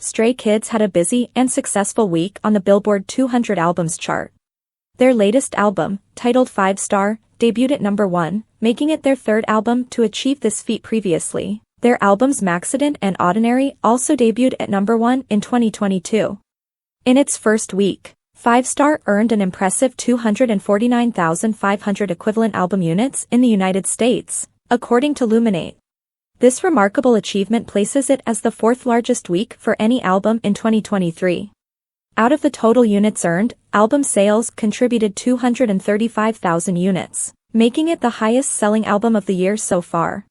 Stray Kids had a busy and successful week on the Billboard 200 Albums chart. Their latest album, titled 5 Star, debuted at number 1, making it their third album to achieve this feat previously. Their albums Maxident and Ordinary also debuted at number 1 in 2022. In its first week, 5 Star earned an impressive 249,500 equivalent album units in the United States, according to Luminate. This remarkable achievement places it as the fourth largest week for any album in 2023. Out of the total units earned, album sales contributed 235,000 units, making it the highest-selling album of the year so far.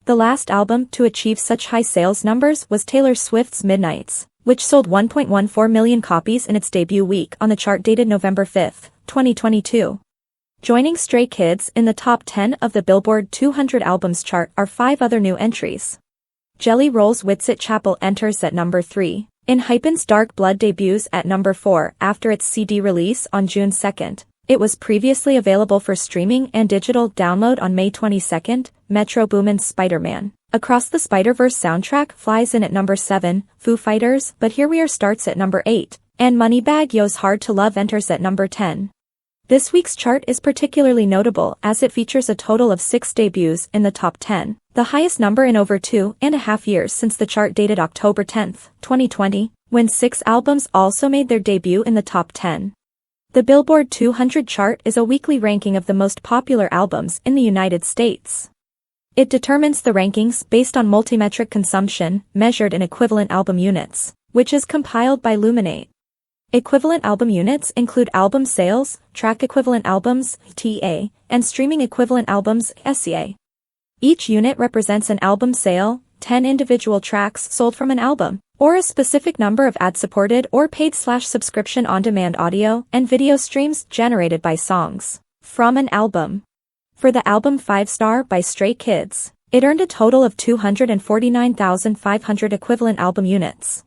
The last album to achieve such high sales numbers was Taylor Swift's Midnights, which sold 1.14 million copies in its debut week on the chart dated November 5, 2022. Joining Stray Kids in the top 10 of the Billboard 200 Albums chart are 5 other new entries. Jelly Roll's Witsit Chapel enters at number 3. In Hypen's Dark Blood debuts at number 4 after its CD release on June 2. It was previously available for streaming and digital download on May 22. Metro Boomin's Spider-Man Across the Spider-Verse soundtrack flies in at number 7, Foo Fighters' But Here We Are starts at number 8, and Moneybagg Yo's Hard to Love enters at number 10. This week's chart is particularly notable as it features a total of 6 debuts in the top 10, the highest number in over 2.5 years since the chart dated October 10, 2020, when 6 albums also made their debut in the top 10. The Billboard 200 chart is a weekly ranking of the most popular albums in the United States. It determines the rankings based on multimetric consumption, measured in equivalent album units, which is compiled by Luminate. Equivalent album units include album sales, track equivalent albums, TA, and streaming equivalent albums, SCA. Each unit represents an album sale, 10 individual tracks sold from an album, or a specific number of ad-supported or paid/subscription on-demand audio and video streams generated by songs from an album. For the album 5 Star by Stray Kids, it earned a total of 249,500 equivalent album units.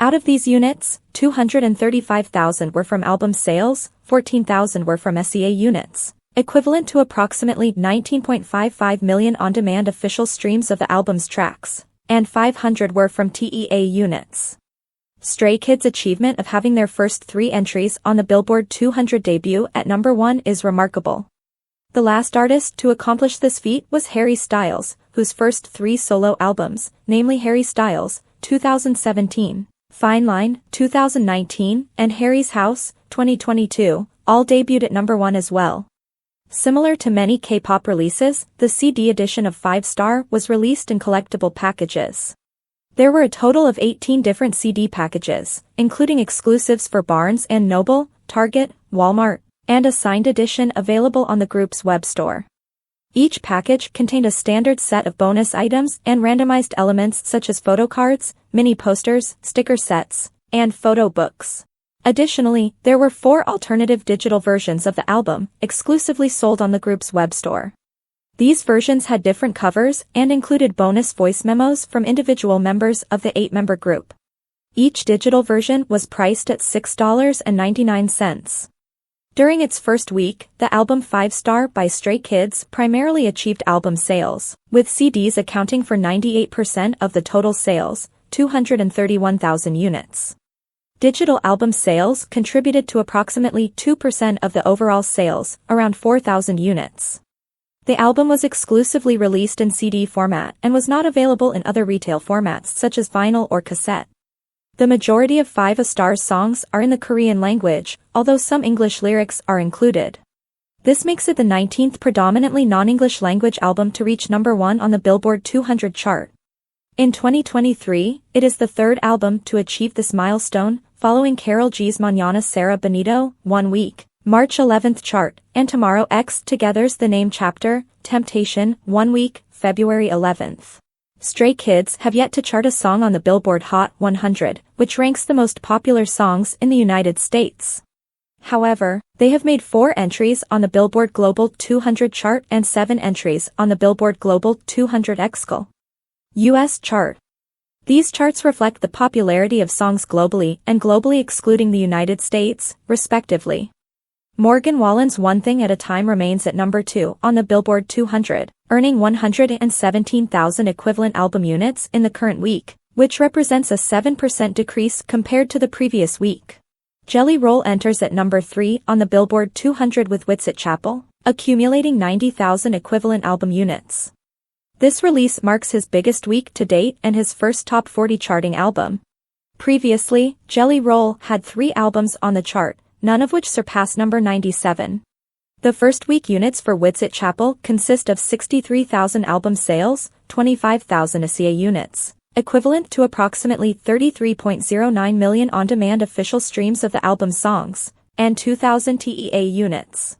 Out of these units, 235,000 were from album sales, 14,000 were from SCA units, equivalent to approximately 19.55 million on-demand official streams of the album's tracks, and 500 were from TEA units. Stray Kids' achievement of having their first 3 entries on the Billboard 200 debut at number 1 is remarkable. The last artist to accomplish this feat was Harry Styles, whose first 3 solo albums, namely Harry Styles, 2017, Fine Line, 2019, and Harry's House, 2022, all debuted at number 1 as well. Similar to many K-pop releases, the CD edition of 5 Star was released in collectible packages. There were a total of 18 different CD packages, including exclusives for Barnes & Noble, Target, Walmart, and a signed edition available on the group's web store. Each package contained a standard set of bonus items and randomized elements such as photo cards, mini posters, sticker sets, and photo books. Additionally, there were 4 alternative digital versions of the album, exclusively sold on the group's web store. These versions had different covers and included bonus voice memos from individual members of the 8-member group. Each digital version was priced at $6.99. During its first week, the album 5 Star by Stray Kids primarily achieved album sales, with CDs accounting for 98% of the total sales, 231,000 units. Digital album sales contributed to approximately 2% of the overall sales, around 4,000 units. The album was exclusively released in CD format and was not available in other retail formats such as vinyl or cassette. The majority of 5 Star's songs are in the Korean language, although some English lyrics are included. This makes it the 19th predominantly non-English language album to reach number 1 on the Billboard 200 chart. In 2023, it is the 3rd album to achieve this milestone, following Karol G's Mañana Sara Benito, 1 week, March 11th chart, and Tomorrow X Together's The Name Chapter, Temptation, 1 week, February 11th. Stray Kids have yet to chart a song on the Billboard Hot 100, which ranks the most popular songs in the United States. However, they have made 4 entries on the Billboard Global 200 chart and 7 entries on the Billboard Global 200 XL US chart. These charts reflect the popularity of songs globally and globally excluding the United States, respectively. Morgan Wallen's One Thing at a Time remains at number 2 on the Billboard 200, earning 117,000 equivalent album units in the current week, which represents a 7% decrease compared to the previous week. Jelly Roll enters at number 3 on the Billboard 200 with Wits at Chapel, accumulating 90,000 equivalent album units. This release marks his biggest week to date and his first top 40 charting album. Previously, Jelly Roll had 3 albums on the chart, none of which surpassed number 97. The first week units for Wits at Chapel consist of 63,000 album sales, 25,000 SEA units, equivalent to approximately 33.09 million on-demand official streams of the album's songs, and 2,000 TEA units.